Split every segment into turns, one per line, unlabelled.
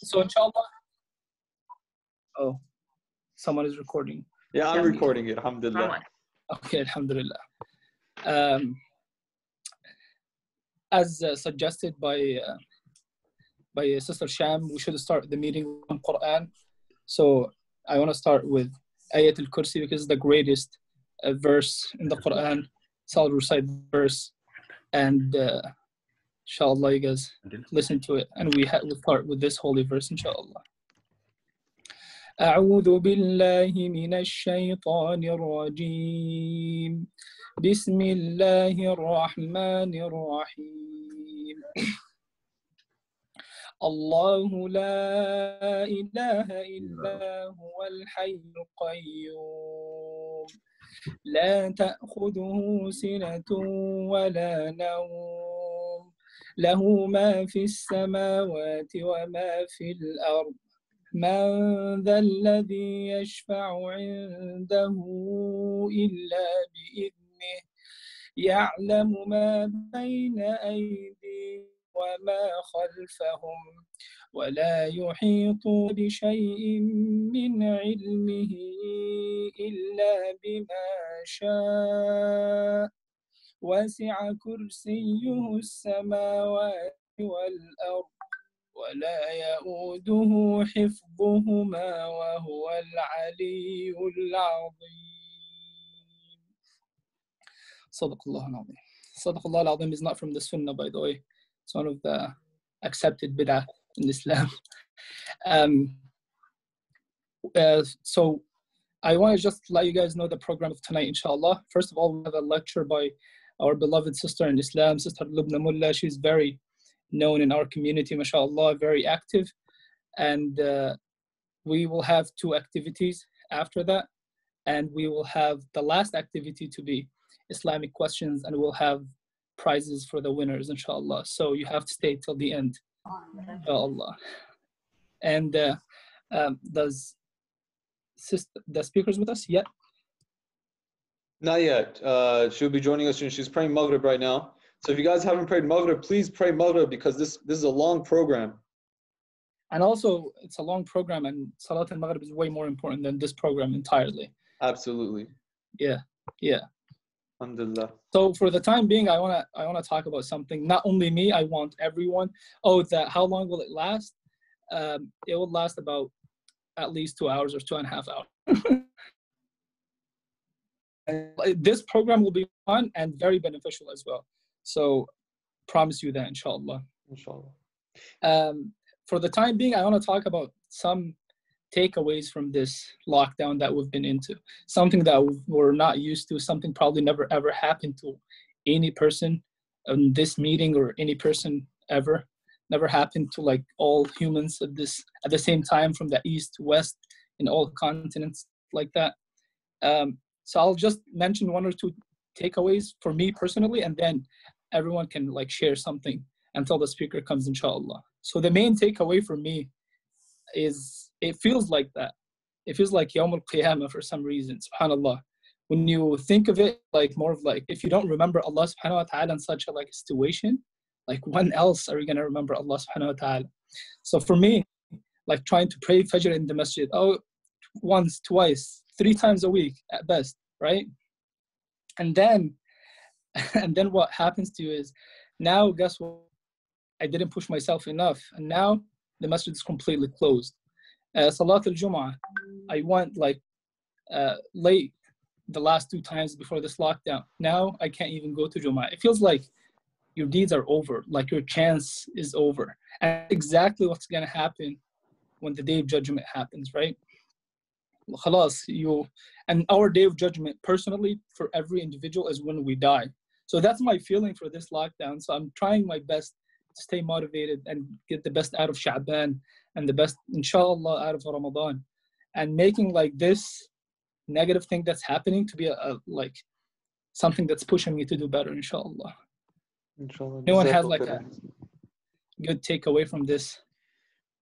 So inshallah. Oh, someone is recording.
Yeah, I'm recording it. Alhamdulillah.
Okay, alhamdulillah. As suggested by Sister Sham, we should start the meeting on Quran. So I want to start with Ayat al-Kursi because it's the greatest verse in the Quran. So I'll recite the verse, and inshallah you guys listen to it. And we'll start with this holy verse, inshallah. أعوذ بالله من الشيطان الرجيم بسم الله الرحمن الرحيم الله لا إله إلا هو الحي القيوم لا تأخذه سنة ولا نوم له ما في السماوات وما في الأرض من ذا الذي يشفع عنده إلا بإذنه يعلم ما بين أيديهم وما خلفهم ولا يحيطون بشيء من علمه إلا بما شاء وسع كرسيه السماوات والأرض ولا يؤوده حفظهما وهو العلي العظيم. صدق الله العظيم. صدق الله العظيم is not from the Sunnah, by the way. It's one of the accepted bid'ah in Islam. So I want to just let you guys know the program of tonight, inshallah. First of all, we have a lecture by our beloved sister in Islam, Sister Lobna Mulla. She's very known in our community, mashallah, very active. And we will have 2 activities after that. And we will have the last activity to be Islamic questions, and we'll have prizes for the winners, inshallah. So you have to stay till the end, inshallah. And does the speakers with us yet?
Not yet. She'll be joining us soon. She's praying Maghrib right now. So if you guys haven't prayed Maghrib, please pray Maghrib because this is a long program.
And also, it's a long program, and Salat al-Maghrib is way more important than this program entirely.
Absolutely.
Yeah.
Alhamdulillah.
So for the time being, I wanna talk about something. Not only me, I want everyone. How long will it last? It will last about at least 2 hours or 2.5 hours. This program will be fun and very beneficial as well. So promise you that, inshallah. For the time being, I want to talk about some takeaways from this lockdown that we've been into. Something that we're not used to, something probably never ever happened to any person in this meeting or any person ever. Never happened to like all humans at the same time from the east to west in all continents like that. So I'll just mention 1 or 2 takeaways for me personally, and then everyone can like share something until the speaker comes, inshallah. So the main takeaway for me is it feels like that. It feels like Yawm al-Qiyamah for some reason, subhanallah. When you think of it like more of like, if you don't remember Allah subhanahu wa ta'ala in such a like situation, like when else are you going to remember Allah subhanahu wa ta'ala? So for me, like trying to pray Fajr in the masjid, once, twice, 3 times a week at best, right? And then what happens to you is, now guess what? I didn't push myself enough, and now the masjid is completely closed. Salat al-Jum'ah, I went like late the last 2 times before this lockdown. Now I can't even go to Jum'ah. It feels like your deeds are over, like your chance is over. And exactly what's going to happen when the day of judgment happens, right? Khalas, and our day of judgment personally for every individual is when we die. So that's my feeling for this lockdown. So I'm trying my best to stay motivated and get the best out of Sha'ban and the best, inshallah, out of Ramadan, and making like this negative thing that's happening to be a like something that's pushing me to do better, inshallah. No one has like a good takeaway from this?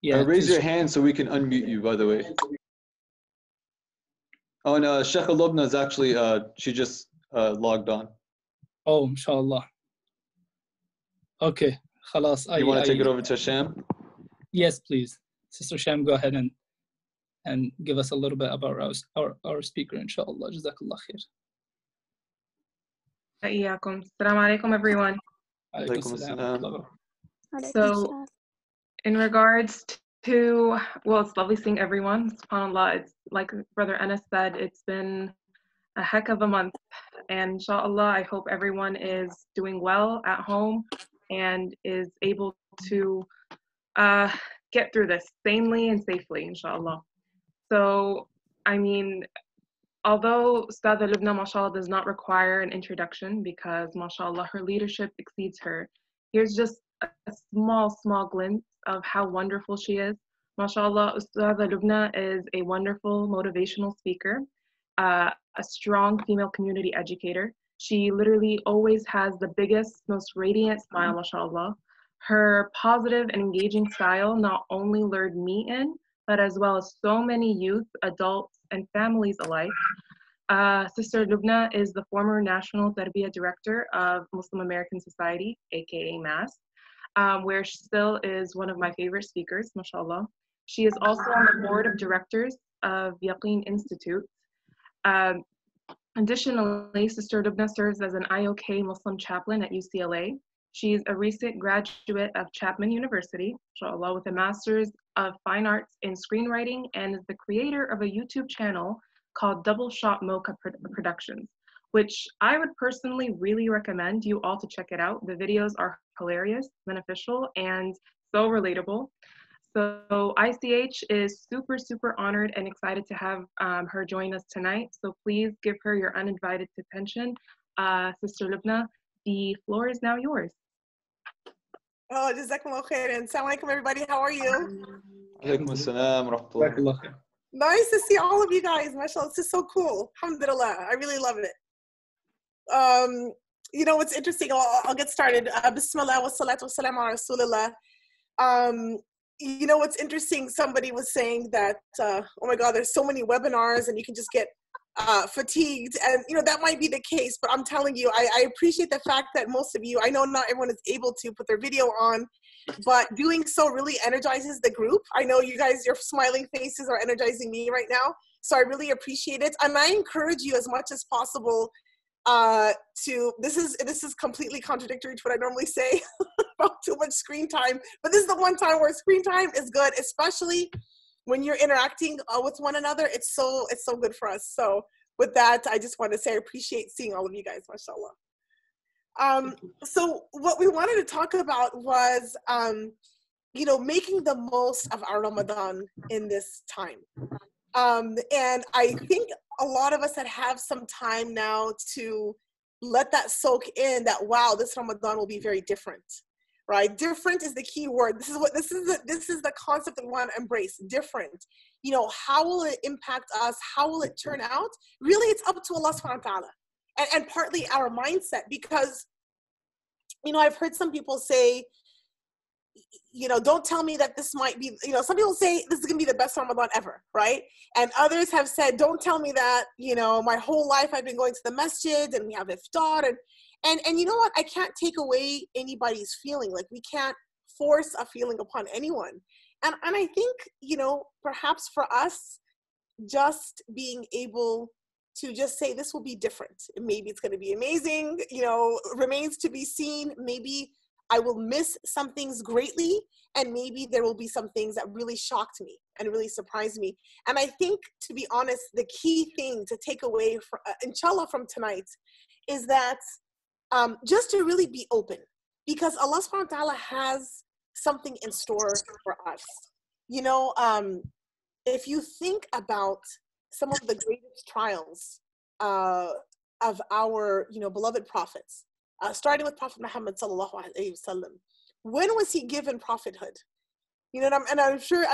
Yeah.
Raise your hand so we can unmute you, by the way. Oh, and Sheikh Lobna is actually, she just logged on.
Oh, inshallah. Okay, khalas.
You want to take it over to Sham?
Yes, please. Sister Sham, go ahead and give us a little bit about our speaker, inshallah. Jazakallah khair.
Assalamu alaikum, everyone.
Alaikum assalam.
So, in regards to, well, it's lovely seeing everyone. SubhanAllah, it's like Brother Anas said, it's been a heck of a month. And inshallah, I hope everyone is doing well at home and is able to get through this sanely and safely, inshallah. So, I mean, although Ustadha Lubna, mashallah, does not require an introduction because, mashallah, her leadership exceeds her, here's just a small glimpse of how wonderful she is. Mashallah, Ustadha Lubna is a wonderful motivational speaker, a strong female community educator. She literally always has the biggest, most radiant smile, mashallah. Her positive and engaging style not only lured me in, but as well as so many youth, adults, and families alike. Sister Lubna is the former National Tarbiyah Director of Muslim American Society, aka MAS, where she still is one of my favorite speakers, mashallah. She is also on the board of directors of Yaqeen Institute. Additionally, Sister Lubna serves as an IOK Muslim chaplain at UCLA. She's a recent graduate of Chapman University, mashallah, with a Master's of Fine Arts in Screenwriting, and is the creator of a YouTube channel called Double Shot Mocha Productions, which I would personally really recommend you all to check it out. The videos are hilarious, beneficial, and so relatable. So ICH is super honored and excited to have her join us tonight. So please give her your uninvited attention. Sister Lubna, the floor is now yours.
Oh, Jazakallah khairan. Assalamu alaikum, everybody. How are you?
Alaikum assalam wa rahmatullah.
Nice to see all of you guys. MashaAllah, this is so cool. Alhamdulillah. I really love it. You know, what's interesting, I'll get started. Bismillah wa salatu wa salam ala Rasulullah. You know, what's interesting, somebody was saying that, oh my God, there's so many webinars and you can just get fatigued. And, you know, that might be the case, but I'm telling you, I appreciate the fact that most of you, I know not everyone is able to put their video on, but doing so really energizes the group. I know you guys, your smiling faces are energizing me right now. So I really appreciate it. And I encourage you as much as possible this is completely contradictory to what I normally say about too much screen time, but this is the one time where screen time is good, especially when you're interacting with one another. It's so good for us. So with that, I just want to say I appreciate seeing all of you guys, mashallah. So what we wanted to talk about was, you know, making the most of our Ramadan in this time. And I think a lot of us that have some time now to let that soak in, that wow, this Ramadan will be very different, right? Different is the key word. This is the concept that we want to embrace. Different. You know, how will it impact us? How will it turn out? Really, it's up to Allah subhanahu wa ta'ala, and partly our mindset, because, you know, I've heard some people say, you know, don't tell me that this might be, you know, some people say this is going to be the best Ramadan ever, right? And others have said, don't tell me that, you know, my whole life I've been going to the masjid and we have iftar. And you know what? I can't take away anybody's feeling. Like, we can't force a feeling upon anyone. And I think, you know, perhaps for us, just being able to just say this will be different. Maybe it's going to be amazing, you know, remains to be seen. Maybe I will miss some things greatly, and maybe there will be some things that really shocked me and really surprised me. And I think, to be honest, the key thing to take away, inshallah, from tonight is that just to really be open, because Allah subhanahu wa ta'ala has something in store for us. You know, if you think about some of the greatest trials of our, you know, beloved prophets, starting with Prophet Muhammad sallallahu alaihi wasallam. When was he given prophethood? You know, and I'm sure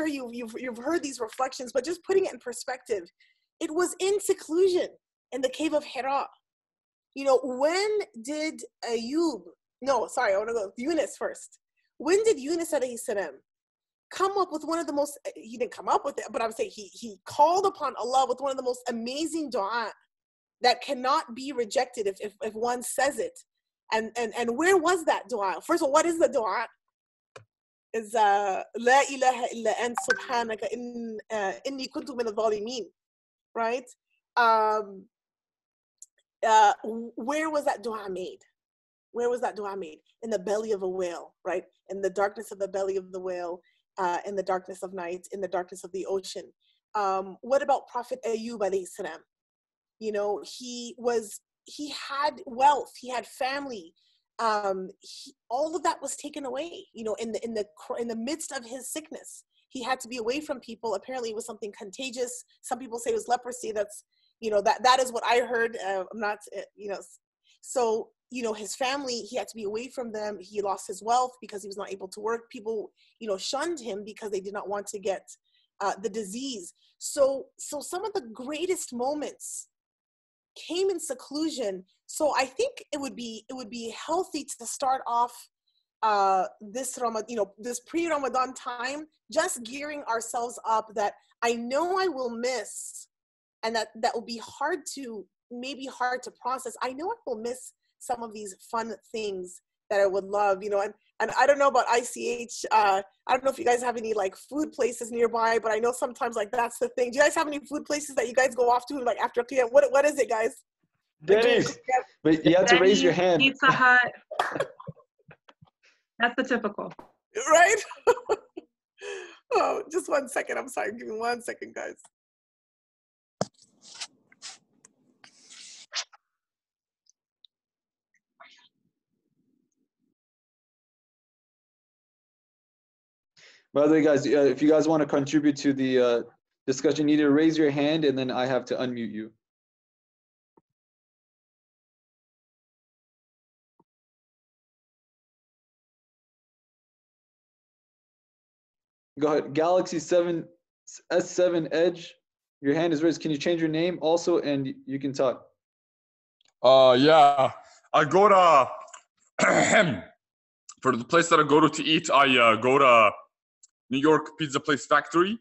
you've heard these reflections, but just putting it in perspective, it was in seclusion in the cave of Hira. You know, when did Yunus first. When did Yunus alayhi salam come up with one of the most? He didn't come up with it, but I would say he called upon Allah with one of the most amazing dua that cannot be rejected if one says it. And where was that dua? First of all, what is the dua? is La ilaha illa ant subhanaka inni kuntu min al-zalimin, right? Where was that dua made? Where was that dua made? In the belly of a whale, right? In the darkness of the belly of the whale, in the darkness of night, in the darkness of the ocean. What about Prophet Ayyub alayhi salam? You know, he had wealth, he had family. All of that was taken away, you know, in the midst of his sickness. He had to be away from people. Apparently it was something contagious. Some people say it was leprosy. That's, you know, that is what I heard. I'm not, you know, so, you know, his family, he had to be away from them. He lost his wealth because he was not able to work. People, you know, shunned him because they did not want to get the disease. So some of the greatest moments came in seclusion. So I think it would be healthy to start off this Ramadan, you know, this pre-Ramadan time, just gearing ourselves up that I know I will miss, and that will be maybe hard to process. I know I will miss some of these fun things that I would love, you know, and I don't know about ICH. I don't know if you guys have any like food places nearby, but I know sometimes like that's the thing. Do you guys have any food places that you guys go off to like after Qiyam? What is it, guys?
Denny's. But you have to raise your hand.
Pizza Hut. That's the typical.
Right? Oh, just 1 second. I'm sorry. Give me 1 second, guys.
By the way, guys, if you guys want to contribute to the discussion, you need to raise your hand and then I have to unmute you. Go ahead. Galaxy 7 S7 Edge. Your hand is raised. Can you change your name also and you can talk?
Yeah. I go to for the place that I go to eat, I go to New York Pizza Place Factory.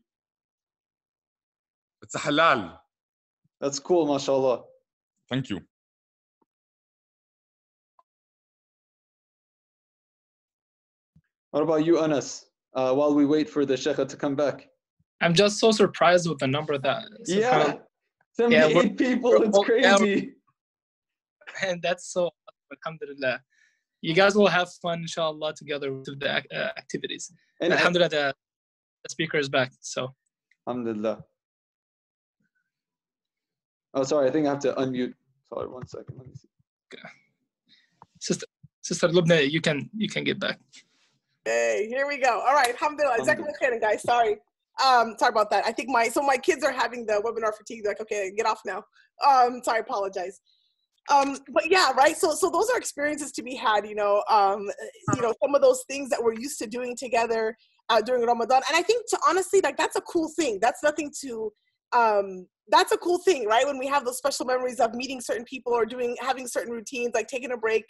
It's a halal.
That's cool, mashallah.
Thank you.
What about you, Anas? While we wait for the Sheikha to come back.
I'm just so surprised with the number that.
Yeah, 78 people, it's crazy.
And that's so, alhamdulillah. You guys will have fun, inshallah, together with the activities. And alhamdulillah, the speaker is back, so.
Alhamdulillah. Oh, sorry, I think I have to unmute. Sorry, 1 second, let me see.
Okay. Sister Lobna, you can get back.
Hey, here we go. All right, alhamdulillah. Guys, sorry. Sorry about that. I think my kids are having the webinar fatigue. They're like, okay, get off now. Sorry, apologize. But yeah, right. So those are experiences to be had, you know, some of those things that we're used to doing together during Ramadan. And I think honestly, like that's a cool thing. That's nothing to, that's a cool thing, right? When we have those special memories of meeting certain people or having certain routines, like taking a break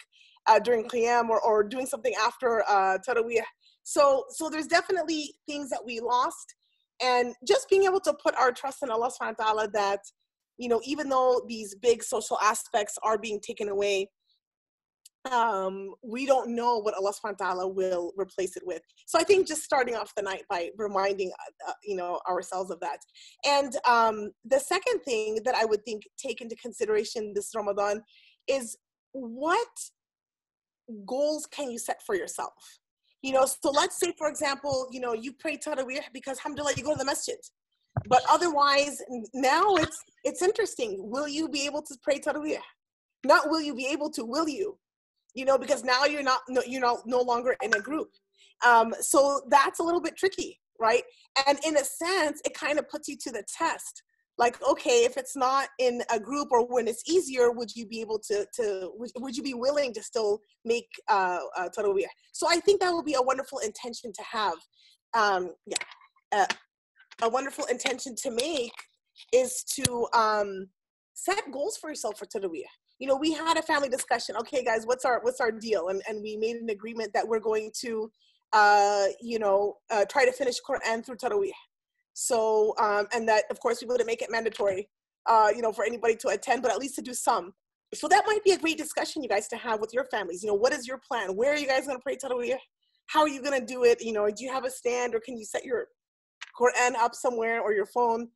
during Qiyam or doing something after Taraweeh. So there's definitely things that we lost, and just being able to put our trust in Allah subhanahu wa ta'ala that, you know, even though these big social aspects are being taken away, we don't know what Allah subhanahu wa ta'ala will replace it with. So I think just starting off the night by reminding, ourselves of that. And the second thing that I would think take into consideration this Ramadan is what goals can you set for yourself? You know, so let's say, for example, you know, you pray Taraweeh because, alhamdulillah, you go to the masjid. But otherwise, now it's interesting. Will you be able to pray Taraweeh? Not will you be able to, will you? You know, because now you're no longer in a group. So that's a little bit tricky, right? And in a sense, it kind of puts you to the test. Like, okay, if it's not in a group or when it's easier, would you be able would you be willing to still make Taraweeh? So I think that would be a wonderful intention to have. A wonderful intention to make is to set goals for yourself for Taraweeh. You know, we had a family discussion. Okay, guys, what's our deal? And we made an agreement that we're going to, try to finish Quran through Taraweeh. So, and that, of course, we wouldn't make it mandatory, for anybody to attend, but at least to do some. So that might be a great discussion, you guys, to have with your families. You know, what is your plan? Where are you guys going to pray Taraweeh? how are you going to do it? You know, do you have a stand, or can you set your Quran up somewhere, or your phone?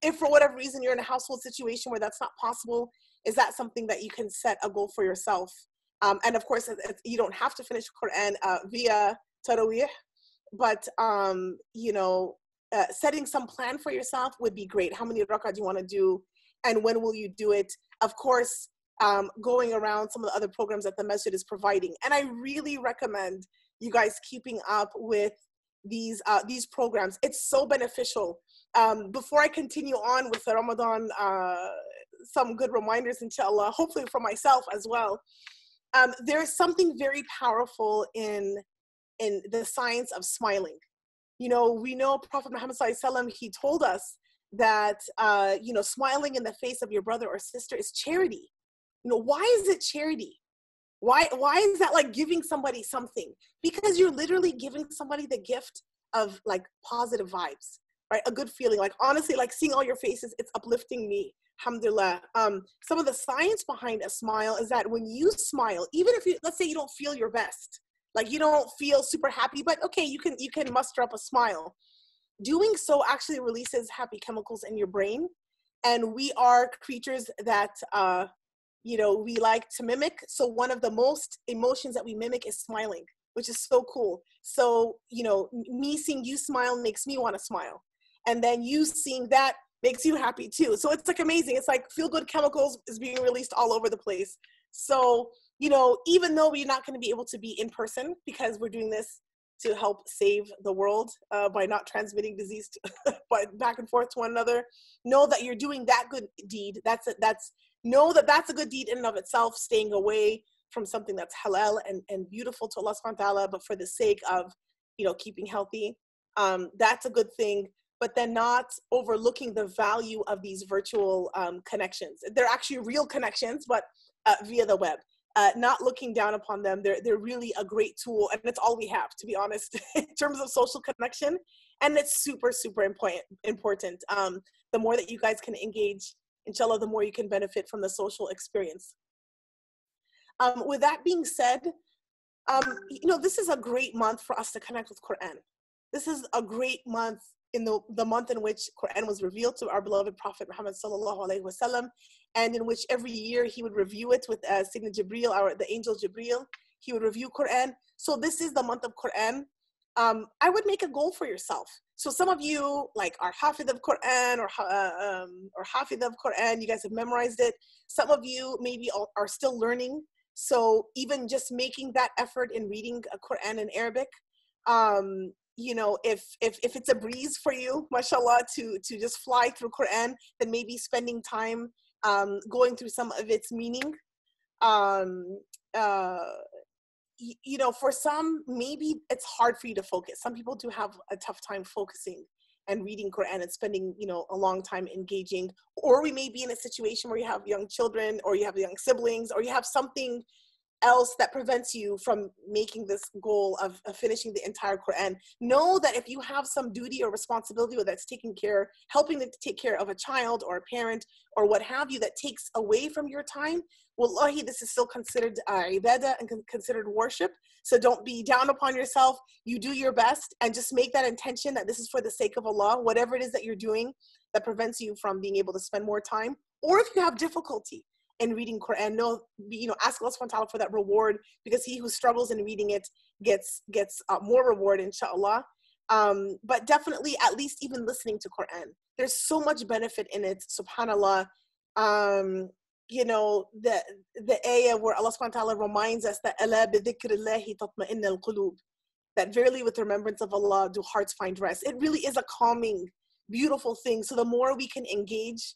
If for whatever reason you're in a household situation where that's not possible, is that something that you can set a goal for yourself? And of course, you don't have to finish Quran via Taraweeh, but you know, setting some plan for yourself would be great. How many rak'ah do you want to do, and when will you do it? Of course, going around some of the other programs that the masjid is providing. And I really recommend you guys keeping up with these programs. It's so beneficial. Before I continue on with the Ramadan, some good reminders, inshallah, hopefully for myself as well. There is something very powerful in the science of smiling. You know, we know Prophet Muhammad ﷺ, he told us that, you know, smiling in the face of your brother or sister is charity. You know, why is it charity? Why is that like giving somebody something? Because you're literally giving somebody the gift of like positive vibes, right? A good feeling. Like honestly, like seeing all your faces, it's uplifting me. Alhamdulillah. Some of the science behind a smile is that when you smile, even if you, let's say you don't feel your best, like you don't feel super happy, but okay, you can muster up a smile. Doing so actually releases happy chemicals in your brain. And we are creatures that, you know, we like to mimic. So one of the most emotions that we mimic is smiling, which is so cool. So, you know, me seeing you smile makes me want to smile. And then you seeing that makes you happy too. So it's like amazing. It's like feel-good chemicals is being released all over the place. So, you know, even though we're not going to be able to be in person because we're doing this to help save the world by not transmitting disease but back and forth to one another, know that you're doing that good deed. Know that that's a good deed in and of itself, staying away from something that's halal and beautiful to Allah subhanahu wa ta'ala, but for the sake of, you know, keeping healthy. That's a good thing, but then not overlooking the value of these virtual connections. They're actually real connections, but via the web. Not looking down upon them. They're really a great tool, and it's all we have, to be honest, in terms of social connection. And it's super, super important. The more that you guys can engage, inshallah, the more you can benefit from the social experience. With that being said, you know, this is a great month for us to connect with Quran. This is a great month in the month in which Quran was revealed to our beloved Prophet Muhammad sallallahu alaihi wasallam, and in which every year he would review it with Sayyidina Jibreel, the angel Jibreel. He would review Quran. So this is the month of Quran. I would make a goal for yourself. So some of you like are hafid of Quran or hafid of Quran. You guys have memorized it. Some of you maybe are still learning. So even just making that effort in reading a Quran in Arabic, you know, if it's a breeze for you, mashallah, to just fly through Quran, then maybe spending time going through some of its meaning. You know, for some, maybe it's hard for you to focus. Some people do have a tough time focusing and reading Quran and spending, you know, a long time engaging. Or we may be in a situation where you have young children, or you have young siblings, or you have something else that prevents you from making this goal of finishing the entire Quran. Know that if you have some duty or responsibility, whether that's helping to take care of a child or a parent or what have you, that takes away from your time, wallahi, this is still considered ibadah and considered worship. So don't be down upon yourself. You do your best and just make that intention that this is for the sake of Allah, whatever it is that you're doing that prevents you from being able to spend more time. Or if you have difficulty in reading Quran, ask Allah subhanahu wa ta'ala for that reward, because he who struggles in reading it gets more reward, inshallah. But definitely, at least even listening to Quran, there's so much benefit in it, subhanallah. You know, the ayah where Allah subhanahu wa ta'ala reminds us that أَلَا بِذِكْرِ اللَّهِ تَطْمَئِنَّ الْقُلُوبِ, that verily with the remembrance of Allah do hearts find rest. It really is a calming, beautiful thing. So the more we can engage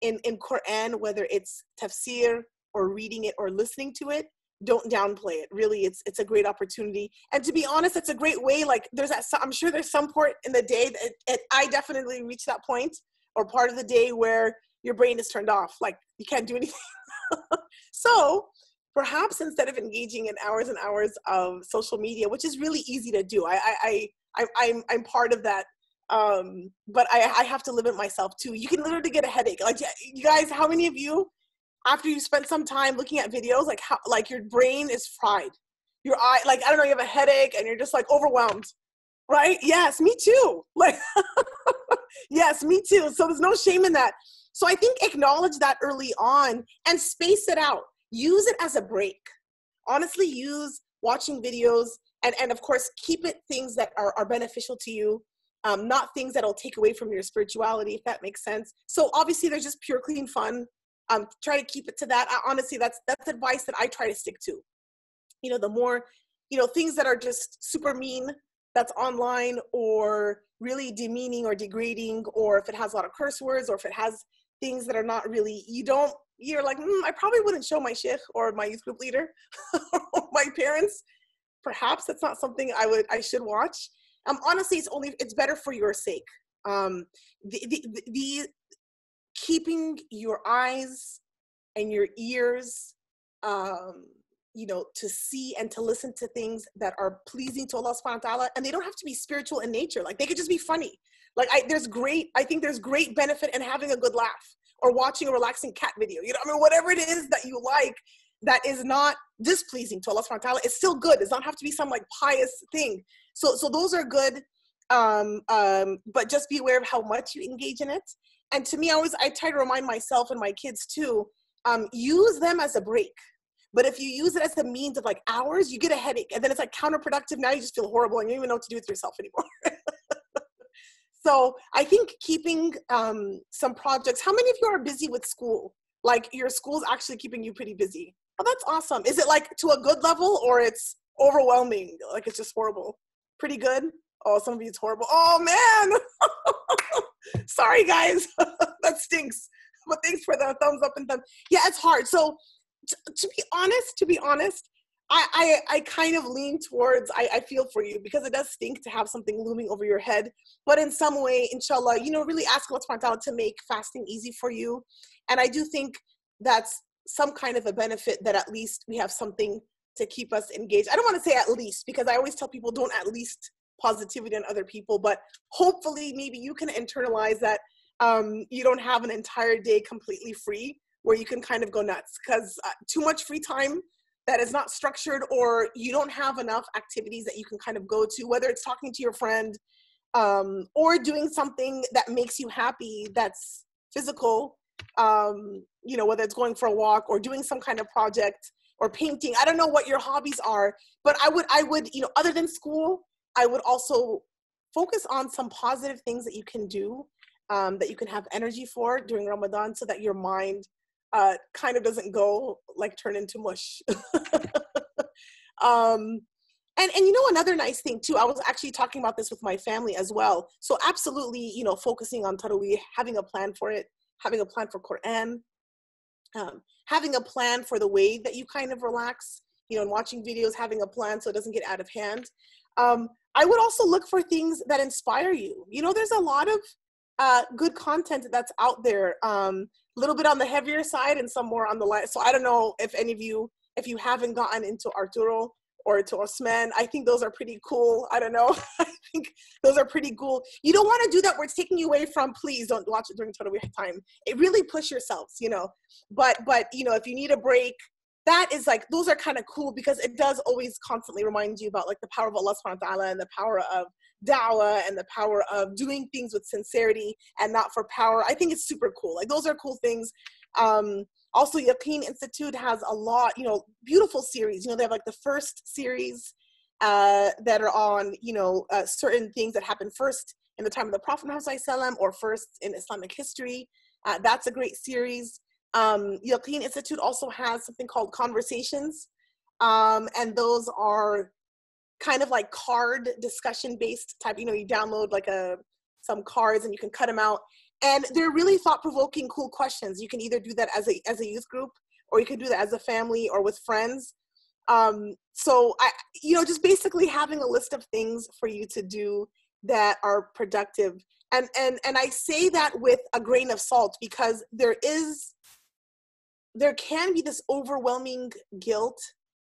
in Quran, whether it's tafsir or reading it or listening to it, don't downplay it. Really, it's a great opportunity. And to be honest, it's a great way. Like I'm sure there's some point in the day that I definitely reach that point, or part of the day where your brain is turned off, like you can't do anything. So perhaps instead of engaging in hours and hours of social media, which is really easy to do, I'm part of that. But I have to limit myself too. You can literally get a headache. Like, you guys, how many of you, after you spend some time looking at videos, like your brain is fried? your eye, like, I don't know, you have a headache and you're just like overwhelmed, right? Yes, me too. Like, yes, me too. So there's no shame in that. So I think acknowledge that early on and space it out. Use it as a break. Honestly, use watching videos and of course, keep it things that are beneficial to you, not things that'll take away from your spirituality, if that makes sense. So obviously there's just pure, clean fun. Try to keep it to that. Honestly, that's advice that I try to stick to. You know, the more, you know, things that are just super mean that's online or really demeaning or degrading, or if it has a lot of curse words, or if it has things that are not really, you're like, I probably wouldn't show my sheikh or my youth group leader or my parents. Perhaps that's not something I should watch. Honestly, it's better for your sake. The keeping your eyes and your ears, you know, to see and to listen to things that are pleasing to Allah subhanahu wa ta'ala, and they don't have to be spiritual in nature. Like, they could just be funny. Like, I think there's great benefit in having a good laugh or watching a relaxing cat video. You know, I mean, whatever it is that you like that is not displeasing to Allah subhanahu wa ta'ala, it's still good. It doesn't have to be some like pious thing. So those are good. But just be aware of how much you engage in it. And to me, I try to remind myself and my kids too, use them as a break. But if you use it as a means of like hours, you get a headache, and then it's like counterproductive. Now you just feel horrible and you don't even know what to do with yourself anymore. So I think keeping some projects. How many of you are busy with school? Like, your school's actually keeping you pretty busy. Oh, that's awesome. Is it like to a good level, or it's overwhelming? Like, it's just horrible? Pretty good? Oh, some of you it's horrible. Oh man. Sorry guys. That stinks. But thanks for the thumbs up and thumb. Yeah, it's hard. So to be honest, I kind of lean towards, I feel for you, because it does stink to have something looming over your head. But in some way, inshallah, you know, really ask Allah subhanahu wa ta'ala to make fasting easy for you. And I do think that's some kind of a benefit, that at least we have something to keep us engaged. I don't want to say at least, because I always tell people don't at least positivity on other people, but hopefully maybe you can internalize that you don't have an entire day completely free where you can kind of go nuts, because too much free time that is not structured, or you don't have enough activities that you can kind of go to, whether it's talking to your friend or doing something that makes you happy, that's physical, you know, whether it's going for a walk or doing some kind of project or painting. I don't know what your hobbies are, but I would, you know, other than school, I would also focus on some positive things that you can do, that you can have energy for during Ramadan, so that your mind kind of doesn't go like turn into mush. And you know, another nice thing too, I was actually talking about this with my family as well. So absolutely, you know, focusing on Taraweeh, having a plan for it, having a plan for Quran, having a plan for the way that you kind of relax, you know, and watching videos, having a plan so it doesn't get out of hand. I would also look for things that inspire you. You know, there's a lot of good content that's out there, a little bit on the heavier side and some more on the light. So I don't know if any of you, if you haven't gotten into Arturo or to Osman, I think those are pretty cool. I don't know. I think those are pretty cool. You don't want to do that where it's taking you away from, please don't watch it during Taraweeh time. It really push yourselves, you know. But you know, if you need a break, that is like, those are kind of cool, because it does always constantly remind you about like the power of Allah subhanahu wa ta'ala and the power of da'wah and the power of doing things with sincerity and not for power. I think it's super cool. Like, those are cool things. Also, Yaqeen Institute has a lot, you know, beautiful series. You know, they have like the first series that are on, you know, certain things that happened first in the time of the Prophet Muhammad ﷺ or first in Islamic history. That's a great series. Yaqeen Institute also has something called Conversations, and those are kind of like card discussion based type. You know, you download like some cards and you can cut them out, and they're really thought-provoking, cool questions. You can either do that as a youth group, or you can do that as a family or with friends. So you know, just basically having a list of things for you to do that are productive. And I say that with a grain of salt, because there can be this overwhelming guilt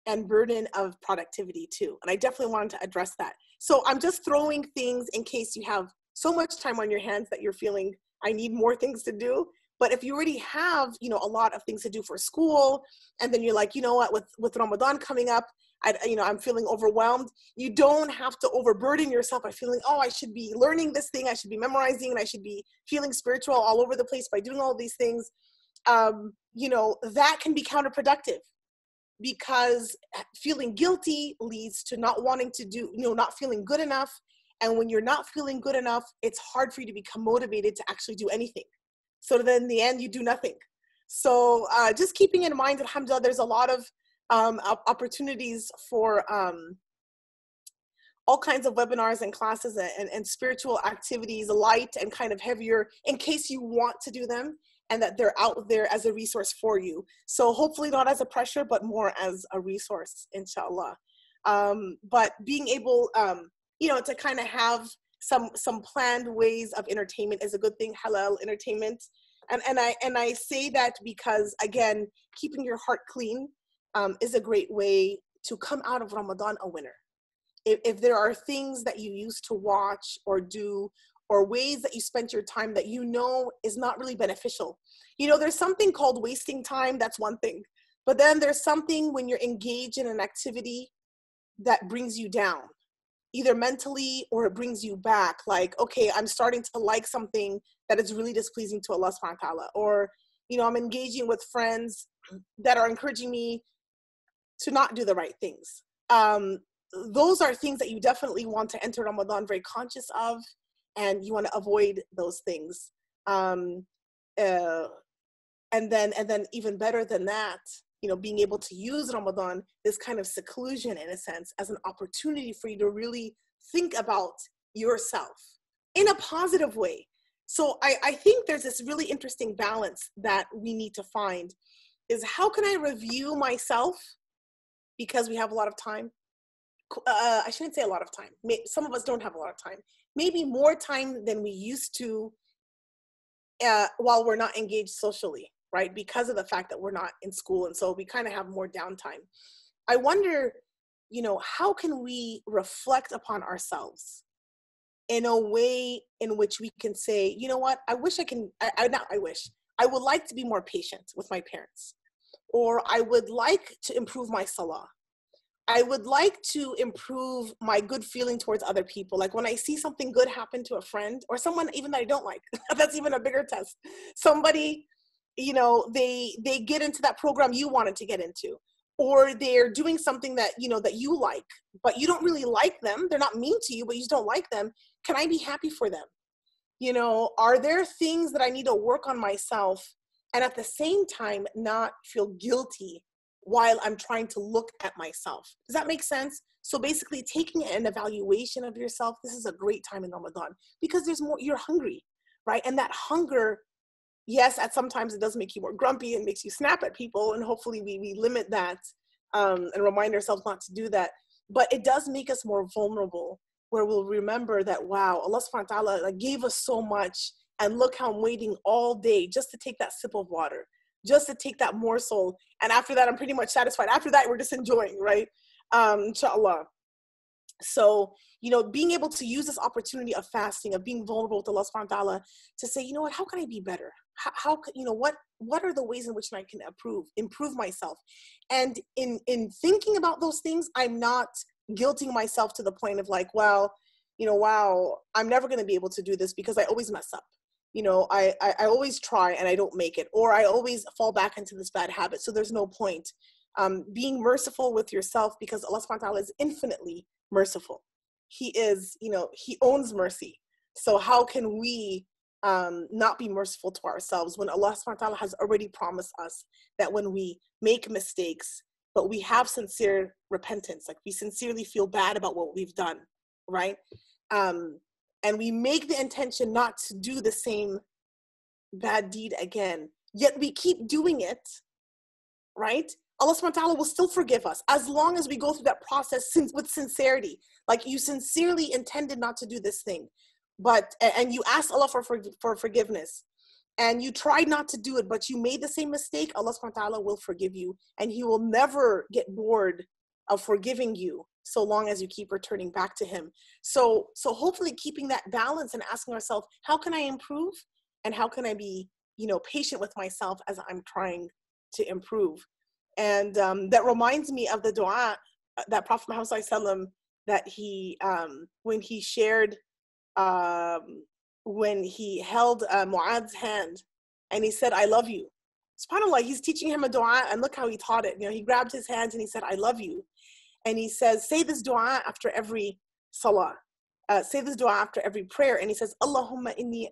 and burden of productivity too. And I definitely wanted to address that. So I'm just throwing things in case you have so much time on your hands that you're feeling, I need more things to do. But if you already have, you know, a lot of things to do for school, and then you're like, you know what, with Ramadan coming up, I'm feeling overwhelmed. You don't have to overburden yourself by feeling, oh, I should be learning this thing, I should be memorizing, and I should be feeling spiritual all over the place by doing all these things. That can be counterproductive, because feeling guilty leads to not wanting to do, not feeling good enough. And when you're not feeling good enough, it's hard for you to become motivated to actually do anything. So then in the end, you do nothing. So just keeping in mind, alhamdulillah, there's a lot of opportunities for all kinds of webinars and classes and spiritual activities, light and kind of heavier, in case you want to do them, and that they're out there as a resource for you. So hopefully not as a pressure, but more as a resource, inshallah. But being able, to kind of have some planned ways of entertainment is a good thing, halal entertainment. And I say that because, again, keeping your heart clean is a great way to come out of Ramadan a winner. If there are things that you used to watch or do, or ways that you spent your time that is not really beneficial. There's something called wasting time, that's one thing. But then there's something when you're engaged in an activity that brings you down, either mentally or it brings you back. Like, okay, I'm starting to like something that is really displeasing to Allah subhanahu wa ta'ala. Or, I'm engaging with friends that are encouraging me to not do the right things. Those are things that you definitely want to enter Ramadan very conscious of, and you want to avoid those things. And then even better than that, being able to use Ramadan, this kind of seclusion in a sense, as an opportunity for you to really think about yourself in a positive way. So I think there's this really interesting balance that we need to find, is how can I review myself, because we have a lot of time. I shouldn't say a lot of time. Some of us don't have a lot of time. Maybe more time than we used to while we're not engaged socially, right? Because of the fact that we're not in school. And so we kind of have more downtime. I wonder, how can we reflect upon ourselves in a way in which we can say, you know what, I would like to be more patient with my parents, or I would like to improve my salah. I would like to improve my good feeling towards other people. Like when I see something good happen to a friend or someone even that I don't like, that's even a bigger test. Somebody, they get into that program you wanted to get into, or they're doing something that, that you like, but you don't really like them. They're not mean to you, but you just don't like them. Can I be happy for them? Are there things that I need to work on myself and at the same time not feel guilty while I'm trying to look at myself? Does that make sense? So basically taking an evaluation of yourself, this is a great time in Ramadan, because there's more, you're hungry, right? And that hunger, yes, at sometimes it does make you more grumpy and makes you snap at people. And hopefully we limit that and remind ourselves not to do that. But it does make us more vulnerable, where we'll remember that, wow, Allah subhanahu wa ta'ala gave us so much. And look how I'm waiting all day just to take that sip of water, just to take that morsel. And after that, I'm pretty much satisfied. After that, we're just enjoying, right? Inshallah. So, being able to use this opportunity of fasting, of being vulnerable with Allah subhanahu wa ta'ala, to say, you know what, how can I be better? How can, what are the ways in which I can improve myself? And in thinking about those things, I'm not guilting myself to the point of like, well, wow, I'm never going to be able to do this because I always mess up. I always try and I don't make it, or I always fall back into this bad habit. So there's no point. Being merciful with yourself, because Allah subhanahu wa ta'ala is infinitely merciful. He is, he owns mercy. So how can we not be merciful to ourselves when Allah subhanahu wa ta'ala has already promised us that when we make mistakes, but we have sincere repentance, like we sincerely feel bad about what we've done, right? And we make the intention not to do the same bad deed again, yet we keep doing it, right? Allah subhanahu wa ta'ala will still forgive us as long as we go through that process with sincerity. Like you sincerely intended not to do this thing, and you asked Allah for forgiveness, and you tried not to do it, but you made the same mistake. Allah subhanahu wa ta'ala will forgive you, and He will never get bored of forgiving you so long as you keep returning back to Him. So hopefully keeping that balance and asking ourselves, how can I improve? And how can I be, patient with myself as I'm trying to improve? And that reminds me of the dua that Prophet Muhammad ﷺ, that he, when he shared, when he held Mu'adh's hand and he said, I love you. SubhanAllah, he's teaching him a dua, and look how he taught it. You know, he grabbed his hands and he said, I love you. And he says, say this dua after every salah. Say this dua after every prayer. And he says, Allahumma inni,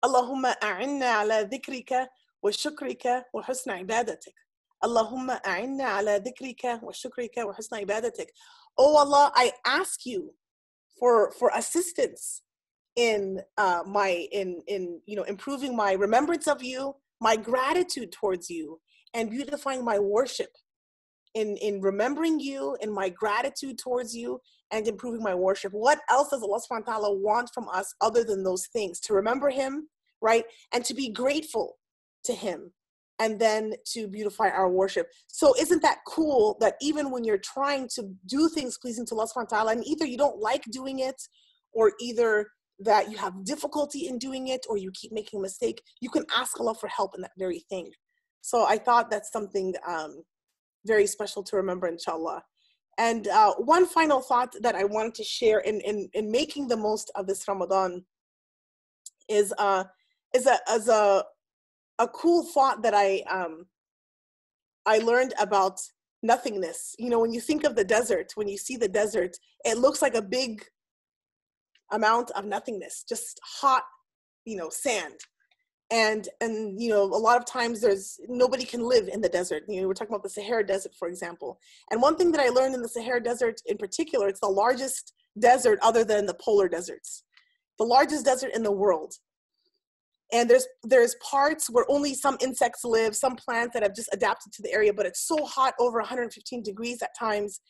Allahumma a'inna ala dhikrika wa shukrika wa husna ibadatik. Allahumma a'inna ala dhikrika wa shukrika wa husna ibadatik. Oh Allah, I ask you for assistance in improving my remembrance of you, my gratitude towards you, and beautifying my worship. In remembering you, in my gratitude towards you, and improving my worship. What else does Allah subhanahu wa ta'ala want from us other than those things? To remember him, right? And to be grateful to him, and then to beautify our worship. So isn't that cool that even when you're trying to do things pleasing to Allah subhanahu wa ta'ala, and either you don't like doing it, or either that you have difficulty in doing it, or you keep making a mistake, you can ask Allah for help in that very thing. So I thought that's something very special to remember, inshallah. And one final thought that I wanted to share in making the most of this Ramadan is a cool thought that I learned about nothingness. You know, when you think of the desert, when you see the desert, it looks like a big amount of nothingness, just hot, sand. And a lot of times nobody can live in the desert. We're talking about the Sahara Desert, for example. And one thing that I learned in the Sahara Desert in particular, it's the largest desert other than the polar deserts, the largest desert in the world. And there's parts where only some insects live, some plants that have just adapted to the area, but it's so hot, over 115 degrees at times.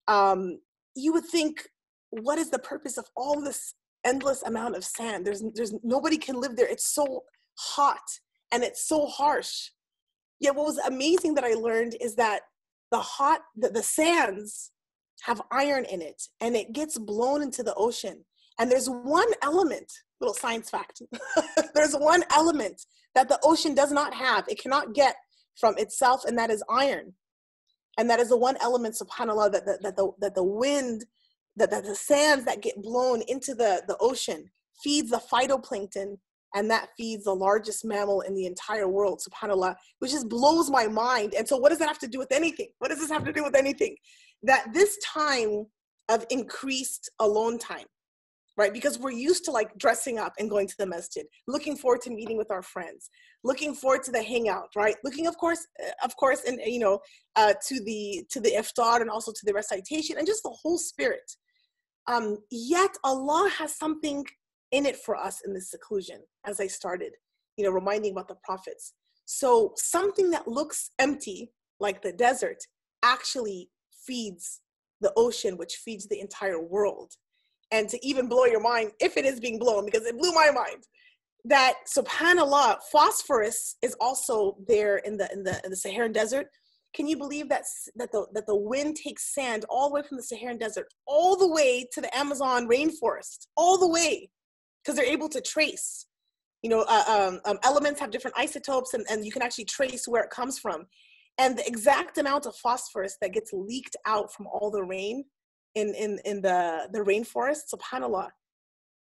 You would think, what is the purpose of all this endless amount of sand? There's nobody can live there. It's so hot and it's so harsh. Yet what was amazing that I learned is that the sands have iron in it, and it gets blown into the ocean. And there's one element, little science fact, there's one element that the ocean does not have, it cannot get from itself, and that is iron. And that is the one element, subhanAllah, that the wind, that the sands that get blown into the ocean feeds the phytoplankton, and that feeds the largest mammal in the entire world, subhanAllah, which just blows my mind. And so what does that have to do with anything? What does this have to do with anything? That this time of increased alone time, right? Because we're used to like dressing up and going to the masjid, looking forward to meeting with our friends, looking forward to the hangout, right? Looking, of course, and to the iftar, and also to the recitation, and just the whole spirit. Yet Allah has something in it for us in this seclusion, as I started, reminding about the prophets. So something that looks empty, like the desert, actually feeds the ocean, which feeds the entire world. And to even blow your mind, if it is being blown, because it blew my mind, that subhanAllah, phosphorus is also there in the Saharan desert. Can you believe that the wind takes sand all the way from the Saharan desert, all the way to the Amazon rainforest, all the way, because they're able to trace, elements have different isotopes, and you can actually trace where it comes from. And the exact amount of phosphorus that gets leaked out from all the rain in the rainforest, subhanAllah,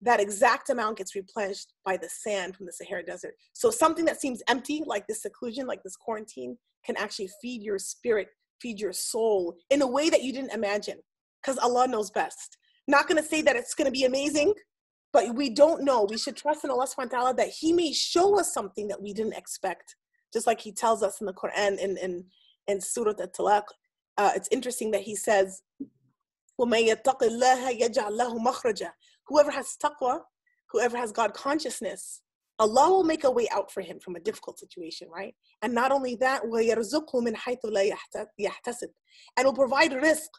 that exact amount gets replenished by the sand from the Sahara Desert. So something that seems empty, like this seclusion, like this quarantine, can actually feed your spirit, feed your soul in a way that you didn't imagine, because Allah knows best. Not going to say that it's going to be amazing, but we don't know. We should trust in Allah subhanahu wa ta'ala that He may show us something that we didn't expect. Just like He tells us in the Quran in Surah At-Talaq. It's interesting that He says, وَمَن يَتَّقِ اللَّهَ يَجْعَلْ لَهُ مَخْرَجًا. Whoever has taqwa, whoever has God consciousness, Allah will make a way out for him from a difficult situation, right? And not only that, وَيَرْزُقْهُ مِنْ حَيْثُ لَا يَحْتَسِبْ, and will provide rizq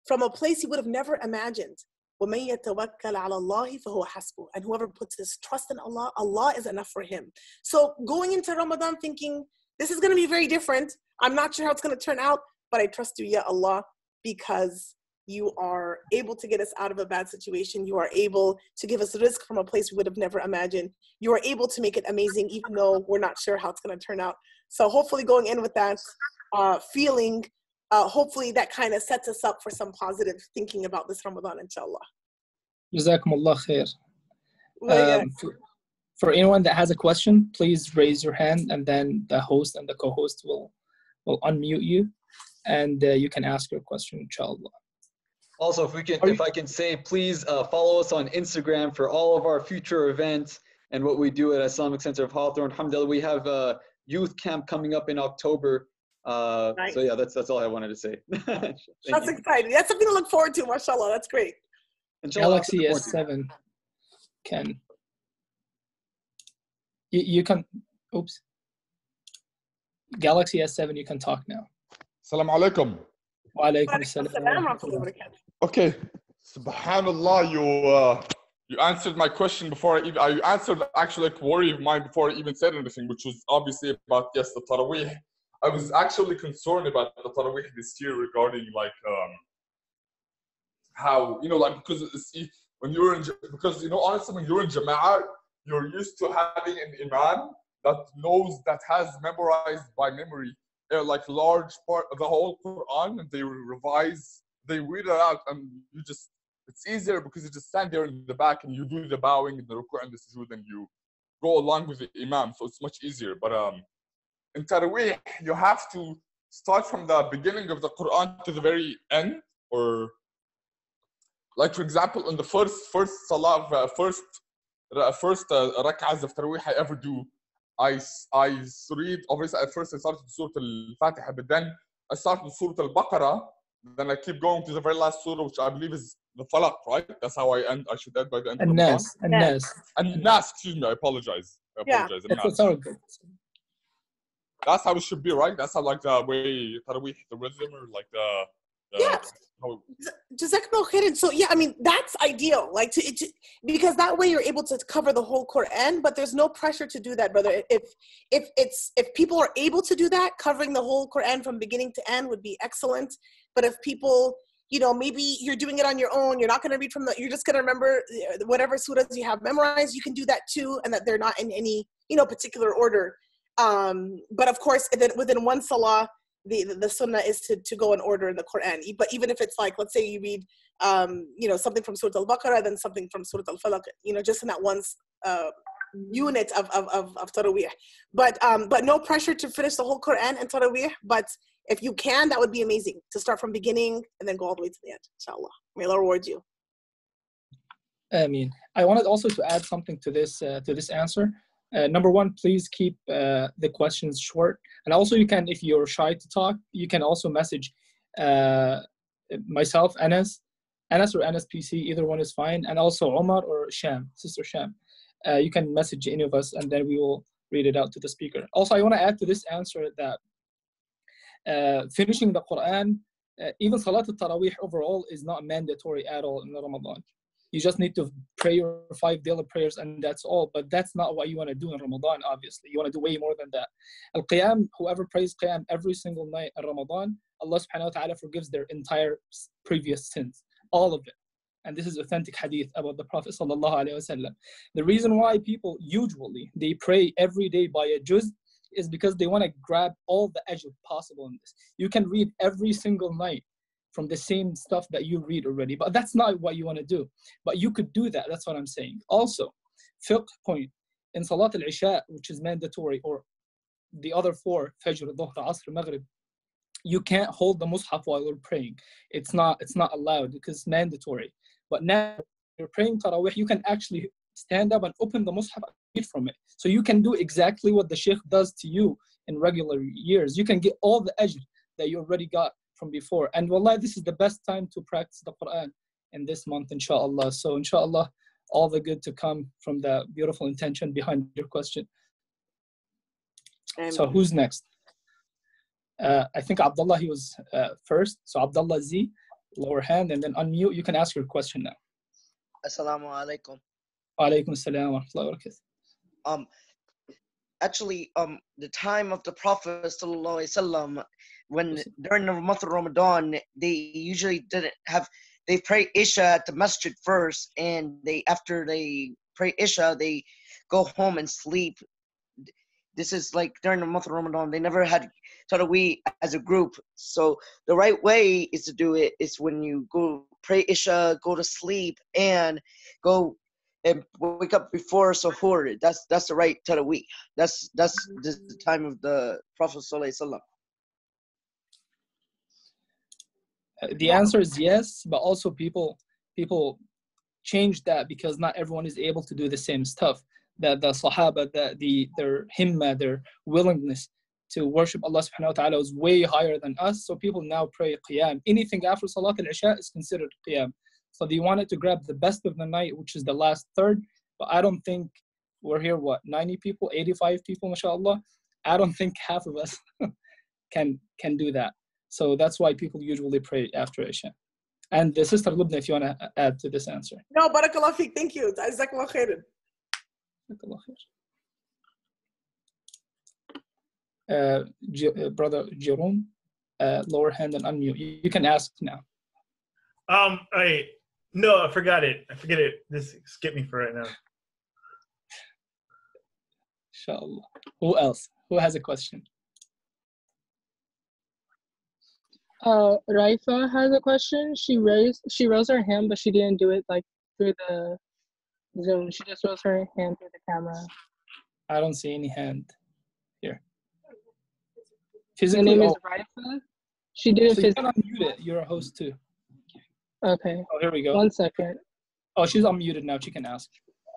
from a place he would have never imagined. وَمَن يَتَوَكَّلْ عَلَى اللَّهِ فَهُوَ حَسْبُهُ, and whoever puts his trust in Allah, Allah is enough for him. So going into Ramadan thinking, this is going to be very different. I'm not sure how it's going to turn out, but I trust you, Ya Allah, because you are able to get us out of a bad situation. You are able to give us rizq from a place we would have never imagined. You are able to make it amazing, even though we're not sure how it's going to turn out. So hopefully going in with that feeling hopefully that kind of sets us up for some positive thinking about this Ramadan, inshallah.
Jazakumullah khair.
Yeah.
For anyone that has a question, please raise your hand, and then the host and the co-host will unmute you, and you can ask your question, inshallah.
Also, if I can say, please follow us on Instagram for all of our future events and what we do at Islamic Center of Hawthorne. Alhamdulillah, we have a youth camp coming up in October.
Nice.
So yeah, that's all I wanted to say.
That's exciting. That's something to look forward to, mashallah. That's great.
Galaxy S7 can. You can, oops. Galaxy S7, you can talk now.
Assalamu alaikum.
Wa alaikum assalam.
Okay. Subhanallah, you answered my question before you answered actually a worry of mine before I even said anything, which was obviously about, yes, the Taraweeh. I was actually concerned about the Taraweeh this year regarding like how, like, because when you're in, because honestly, when you're in Jama'ah, you're used to having an imam that has memorized by memory like large part of the whole Quran, and they read it out, and it's easier because you just stand there in the back and you do the bowing and the ruku' and the sujood, and you go along with the imam, so it's much easier. But in Taraweeh, you have to start from the beginning of the Quran to the very end, or like, for example, in the first salah, first rak'ahs of Taraweeh I ever do, I read, obviously at first I started with Surah Al-Fatiha, but then I started with Surah Al-Baqarah, then I keep going to the very last surah, which I believe is the Falaq, right? That's how I should end by the end of Ramadan. And Nas, excuse me, I apologize.
It's all good.
That's how it should be, right? That's how, like, the way Taraweeh, the rhythm, or like
yeah. Jazakallah khairan. So yeah, I mean, that's ideal, like because that way you're able to cover the whole Quran, but there's no pressure to do that, brother. If people are able to do that, covering the whole Quran from beginning to end would be excellent. But if people, maybe you're doing it on your own, you're not going to read you're just going to remember whatever surahs you have memorized, you can do that too, and that they're not in any, particular order. But of course, within one salah, the sunnah is to go in order in the Quran. But even if it's like, let's say you read, something from Surah Al-Baqarah, then something from Surah Al-Falaq, just in that one unit of Taraweeh. But no pressure to finish the whole Quran and Taraweeh. But if you can, that would be amazing, to start from beginning and then go all the way to the end, inshallah. May Allah reward you.
I mean, I wanted also to add something to this answer. Number one, please keep the questions short. And also, you can, if you're shy to talk, you can also message myself, Anas or Anas PC, either one is fine. And also Omar or Sham, Sister Sham. You can message any of us, and then we will read it out to the speaker. Also, I want to add to this answer that finishing the Quran, even Salat al-Taraweeh overall, is not mandatory at all in Ramadan. You just need to pray your 5 daily prayers, and that's all. But that's not what you want to do in Ramadan, obviously. You want to do way more than that. Al-Qiyam, whoever prays Qiyam every single night in Ramadan, Allah subhanahu wa ta'ala forgives their entire previous sins, all of it. And this is authentic hadith about the Prophet sallallahu alaihi wasallam. The reason why people usually, they pray every day by a juz is because they want to grab all the ajr possible in this. You can read every single night from the same stuff that you read already, but that's not what you want to do. But you could do that, that's what I'm saying. Also, fiqh point, in Salat al-Isha, which is mandatory, or the other 4, Fajr, Dhuhr, Asr, Maghrib, you can't hold the Mus'haf while you're praying. It's not allowed because it's mandatory. But now you're praying Taraweeh, you can actually stand up and open the Mus'haf and read from it. So you can do exactly what the Shaykh does to you in regular years. You can get all the ajr that you already got from before. And wallah, this is the best time to practice the Quran in this month, inshallah. So inshallah, all the good to come from the beautiful intention behind your question. So who's next? I think Abdullah, he was first. So Abdullah Z, lower hand, and then unmute. You can ask your question now.
Assalamu alaikum.
Wa alaikum assalam wa rahmatullahi wa barakatuh.
Actually, the time of the Prophet sallallahu alaihi wasallam, when during the month of Ramadan, they usually they pray Isha at the masjid first, and after they pray Isha, they go home and sleep. this is like during the month of Ramadan. They never had Tarawih as a group. So the right way is to do it is when you go pray Isha, go to sleep, and go and wake up before Suhoor. That's the right Tarawih. That's the time of the Prophet Sallallahu Alaihi Wasallam.
The answer is yes, but also people change that because not everyone is able to do the same stuff. That the Sahaba, their himma, their willingness to worship Allah subhanahu wa ta'ala was way higher than us. So people now pray qiyam. Anything after Salat al-Isha is considered qiyam. So they wanted to grab the best of the night, which is the last third. But I don't think we're here, 90 people, 85 people, mashallah. I don't think half of us can do that. So that's why people usually pray after Isha. And the sister Lobna, if you want to add to this answer.
No, barakallah feek. Thank you. Jazakallah khairan.
Brother Jerome, lower hand and unmute. You can ask now.
No, I forgot it. Just skip me for right now.
Inshallah. Who else? Who has a question?
Raifa has a question. She rose her hand, but she didn't do it like through the Zoom. She just rose her hand through the camera.
I don't see any hand here.
Her name is Raifa. She did it physically.
You can unmute it. You're a host too.
Okay.
Oh, here we go.
1 second.
Oh, she's unmuted now. She can ask.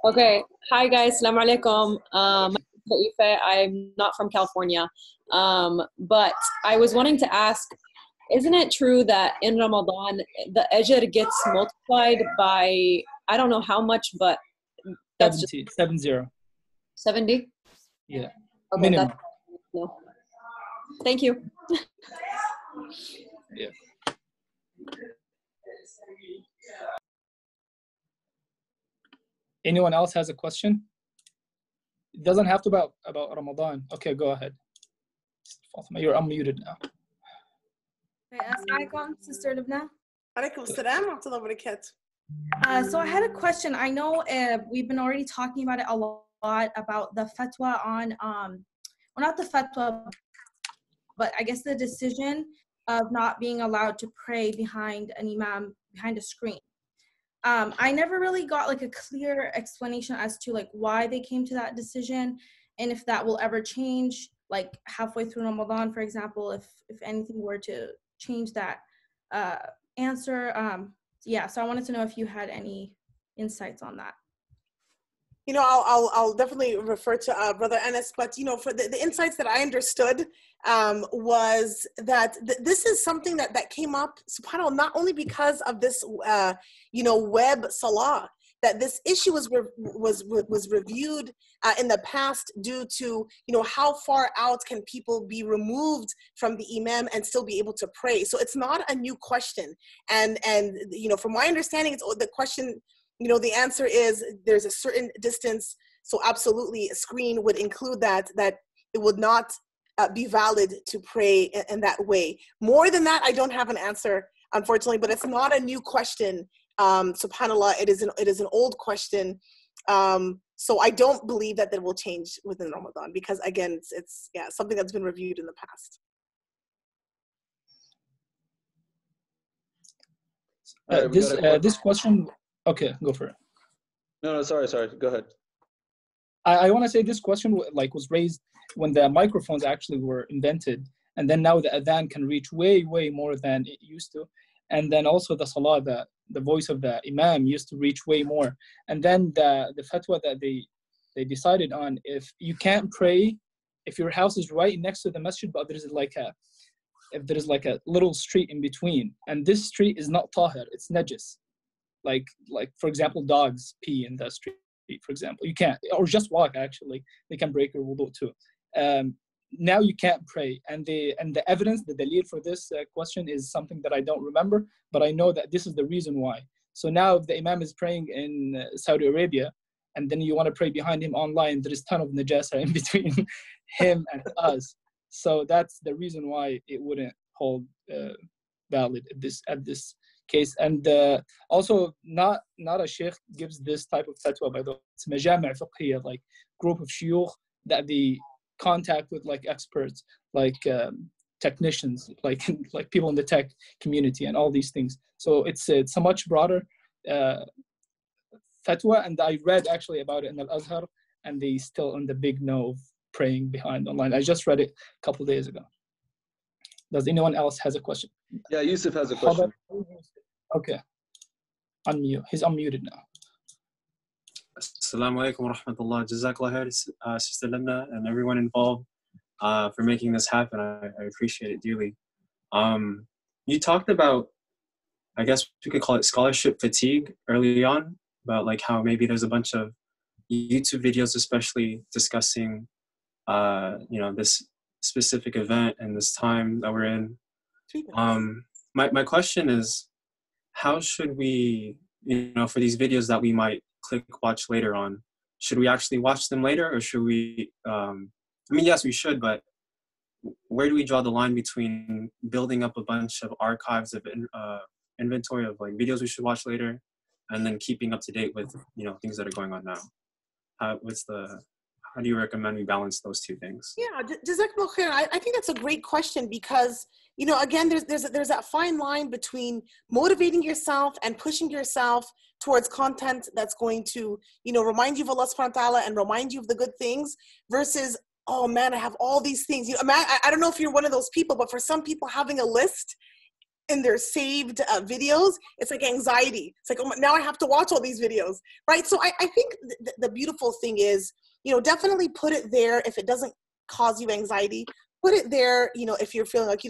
Okay. Hi, guys. Assalamu alaikum. My name is Laifa. I'm not from California. But I was wanting to ask, isn't it true that in Ramadan, the ajr gets multiplied by, I don't know how much, but that's
70. 70.
70?
Yeah.
Okay,
minimum.
No. Thank you.
Yeah. Anyone else has a question? It doesn't have to be about Ramadan. Okay, go ahead. Fatima, you're unmuted now.
Assalamu alaikum, Sister Lobna.
Alaikum salam wa rahmatullahi wa barakatuh.
So I had a question. I know we've been already talking about it a lot about the fatwa on, well, not the fatwa, but I guess the decision of not being allowed to pray behind an imam, behind a screen. I never really got like a clear explanation as to like why they came to that decision and if that will ever change, like halfway through Ramadan, for example, if anything were to change that answer. Yeah, so I wanted to know if you had any insights on that.
You know, I'll definitely refer to Brother Enes, but you know, for the insights that I understood was that this is something that came up, subhanAllah, not only because of this, you know, web salah, that this issue was reviewed in the past due to, you know, how far out can people be removed from the imam and still be able to pray. So it's not a new question, and you know, from my understanding, it's the question. You know, the answer is there's a certain distance. So absolutely, a screen would include that it would not be valid to pray in that way. More than that, I don't have an answer, unfortunately. But it's not a new question. Subhanallah, it is an old question. So I don't believe that will change within Ramadan because again, it's something that's been reviewed in the past.
This question. Okay, go for it.
No, sorry. Go ahead.
I want to say this question was raised when the microphones actually were invented, and then now the adhan can reach way more than it used to, and then also the salah, the voice of the imam used to reach way more, and then the fatwa that they decided on, if you can't pray, if your house is right next to the masjid, but if there is like a little street in between, and this street is not tahir, it's najis. Like for example, dogs pee in the street, for example. You can't, or just walk actually. They can break your wudu too. Now you can't pray. And the evidence, the dalil for this question is something that I don't remember, but I know that this is the reason why. So now if the imam is praying in Saudi Arabia, and then you want to pray behind him online, there is a ton of najasa in between him and us. So that's the reason why it wouldn't hold valid at this case. And also not a sheikh gives this type of fatwa, by the way. It's majami' fiqhiyya, like group of shuyukh that they contact with like experts, like technicians, like like people in the tech community and all these things. So it's a much broader fatwa, and I read actually about it in Al-Azhar, and they still on the big no of praying behind online. I just read it a couple of days ago. Does anyone else has a question?
Yeah, Yusuf has a question.
Okay. Unmute. He's unmuted now.
Assalamu alaikum wa rahmatullah. Jazakallah khair, Sister Lobna, and everyone involved for making this happen. I appreciate it dearly. You talked about, I guess we could call it scholarship fatigue early on, about like how maybe there's a bunch of YouTube videos especially discussing this specific event and this time that we're in. My question is, how should we, for these videos that we might click watch later on, should we actually watch them later, or should we, yes, we should, but where do we draw the line between building up a bunch of archives of inventory of like videos we should watch later, and then keeping up to date with things that are going on now? How do you recommend we balance those two things?
Yeah, Jazakallah khair. I think that's a great question because, again, there's that fine line between motivating yourself and pushing yourself towards content that's going to, remind you of Allah subhanahu wa ta'ala and remind you of the good things versus, oh man, I have all these things. I don't know if you're one of those people, but for some people having a list in their saved videos, it's like anxiety. It's like, oh, now I have to watch all these videos, right? So I think the beautiful thing is, definitely put it there if it doesn't cause you anxiety. Put it there, if you're feeling like,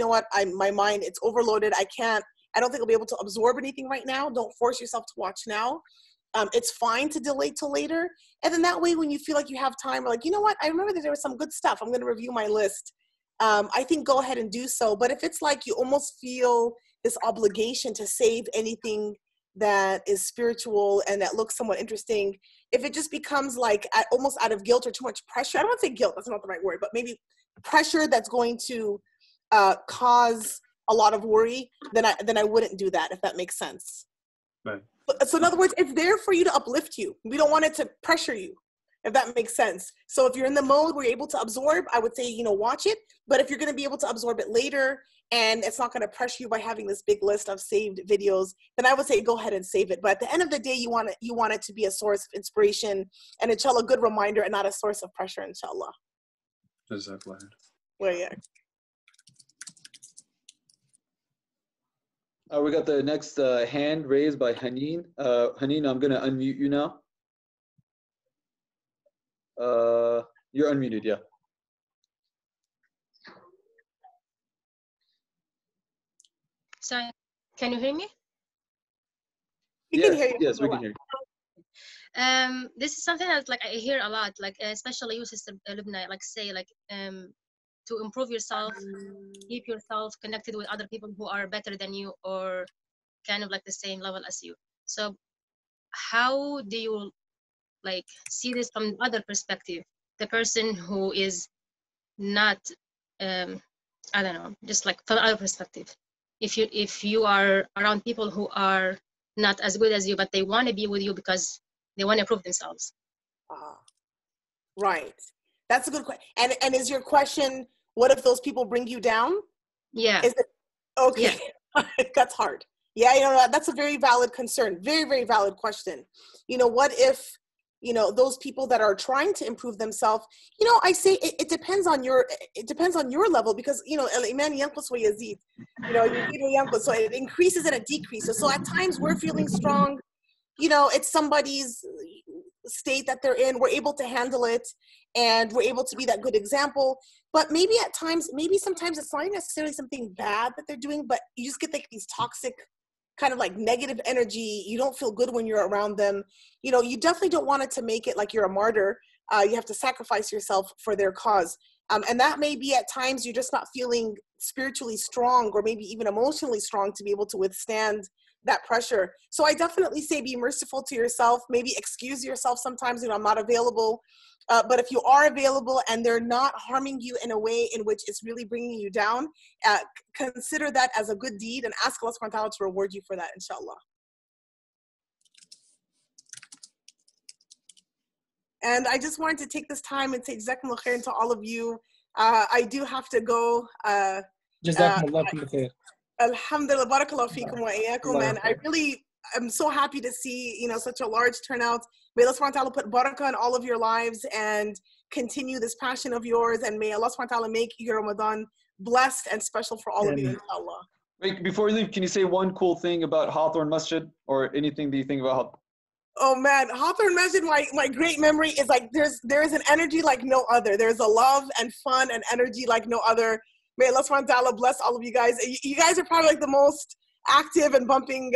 my mind, it's overloaded. I don't think I'll be able to absorb anything right now. Don't force yourself to watch now. It's fine to delay till later. And then that way, when you feel like you have time, or like, I remember that there was some good stuff. I'm going to review my list. I think go ahead and do so. But if it's like you almost feel this obligation to save anything that is spiritual and that looks somewhat interesting, if it just becomes like almost out of guilt or too much pressure, I don't want to say guilt, that's not the right word, but maybe pressure that's going to cause a lot of worry, then I wouldn't do that, if that makes sense.
Right.
So in other words, it's there for you to uplift you. We don't want it to pressure you, if that makes sense. So if you're in the mode where you're able to absorb, I would say, watch it. But if you're going to be able to absorb it later and it's not going to pressure you by having this big list of saved videos, then I would say go ahead and save it. But at the end of the day, you want it to be a source of inspiration and, inshallah, a good reminder and not a source of pressure, inshallah.
Jazakallah.
Well, yeah.
We got the next hand raised by Haneen. Haneen, I'm going to unmute you now. You're unmuted, yeah.
Sorry, can you hear me?
Yes, we can hear you.
This is something that I hear a lot, especially you, Sister Lobna, say to improve yourself, keep yourself connected with other people who are better than you or kind of the same level as you. So how do you see this from the other perspective? The person who is not, I don't know, just from other perspective. If you are around people who are not as good as you, but they want to be with you because they want to prove themselves.
Right. That's a good question. And is your question, what if those people bring you down?
Yeah.
Is it okay?
Yeah.
That's hard. Yeah, that's a very valid concern. Very, very valid question. What if, those people that are trying to improve themselves, I say it depends on your level because, al-iman yanqus wa yazid, so it increases and it decreases. So at times we're feeling strong, it's somebody's state that they're in, we're able to handle it and we're able to be that good example. But maybe at times, sometimes it's not necessarily something bad that they're doing, but you just get these toxic kind of negative energy. You don't feel good when you're around them. You definitely don't want it to make it like you're a martyr. You have to sacrifice yourself for their cause. And that may be at times you're just not feeling spiritually strong or maybe even emotionally strong to be able to withstand that pressure. So I definitely say be merciful to yourself, maybe excuse yourself sometimes, I'm not available. But if you are available and they're not harming you in a way in which it's really bringing you down, consider that as a good deed and ask Allah subhanahu wa ta'ala to reward you for that, inshallah. And I just wanted to take this time and say Jazakumullah khairan to all of you. I do have to go.
Jazakumullah kullu khair.
Alhamdulillah, barakallahu feekum wa iyaakum.
Allah
And I really am so happy to see, such a large turnout. May Allah subhanahu wa ta'ala put barakah in all of your lives and continue this passion of yours. And may Allah subhanahu wa ta'ala make your Ramadan blessed and special for all of you, inshallah.
Wait, before you leave, can you say one cool thing about Hawthorne Masjid or anything that you think about Hawthorne?
Oh man, Hawthorne Masjid, my great memory is like there is an energy like no other. There's a love and fun and energy like no other. May Allah subhanahu wa ta'ala bless all of you guys. You guys are probably like the most active and bumping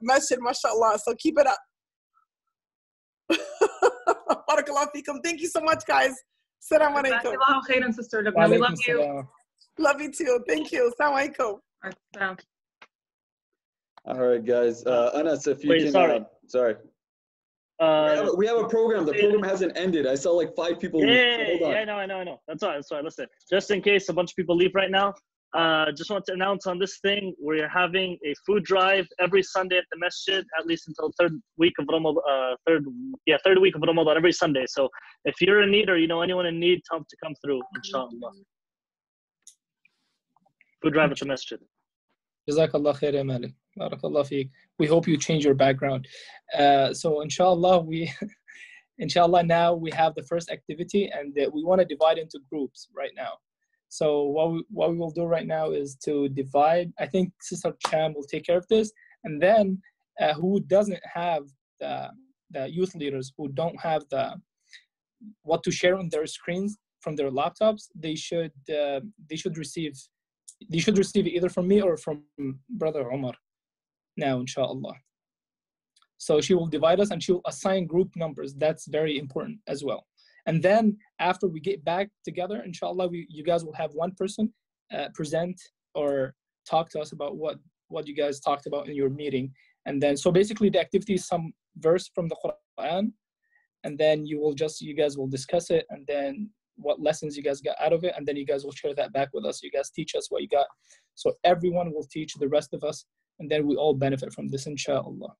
masjid, mashallah. So keep it up. Barakallahu feekum. Thank you so much, guys. Assalamu alaikum.
Jazakallahu khairan, Sister Lubna. We love you.
Love you too. Thank you. Assalamu alaikum.
All right, guys. Anas, if you
Wait,
can.
sorry.
Sorry. We have a program. The program hasn't ended. I saw like 5 people. Hold on.
I know. That's all right. Listen, just in case a bunch of people leave right now, just want to announce on this thing, we're having a food drive every Sunday at the masjid, at least until third week of Ramadan, third week of Ramadan, every Sunday. So if you're in need or you know anyone in need, tell them to come through, inshallah. Food drive at the masjid.
Jazakallah khair ya Malik. Barakallah feek. We hope you change your background. So inshallah, inshallah now we have the first activity, and we want to divide into groups right now. So what we will do right now is to divide. I think Sister Cham will take care of this, and then who doesn't have the youth leaders who don't have what to share on their screens from their laptops, they should receive either from me or from Brother Omar now, inshallah. So she will divide us and she will assign group numbers. That's very important as well. And then after we get back together, inshallah, you guys will have one person present or talk to us about what you guys talked about in your meeting. And then, so basically the activity is some verse from the Quran, and then you guys will discuss it, and then what lessons you guys got out of it, and then you guys will share that back with us. You guys teach us what you got. So everyone will teach the rest of us, and then we all benefit from this, inshallah.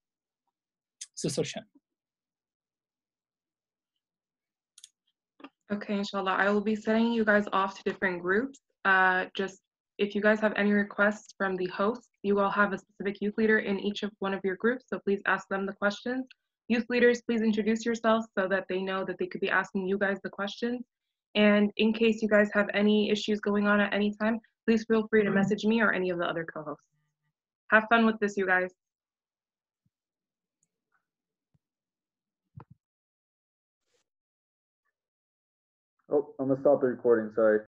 Sister Shan.
Okay, inshallah. I will be sending you guys off to different groups. Just if you guys have any requests from the hosts, you will have a specific youth leader in each of one of your groups, so please ask them the questions. Youth leaders, please introduce yourselves so that they know that they could be asking you guys the questions. And in case you guys have any issues going on at any time, please feel free to message me or any of the other co-hosts. Have fun with this, you guys.
Oh, I'm gonna stop the recording. Sorry.